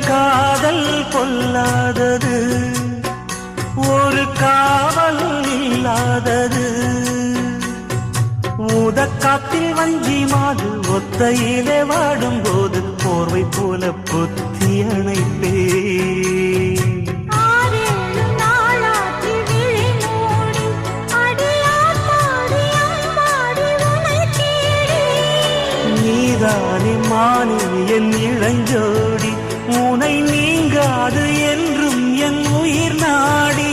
காதல் பொல்லாதது, ஒரு காவல் இல்லாதது. ஊதக்காத்தில் வஞ்சி மாது ஒத்தையிலே வாடும் போது போர்வை போல பொத்தி அணைப்பே. நீதானே மானே என் இளஞ்சோடி, உனை நீங்காது என்றும் என் உயிர் நாடி.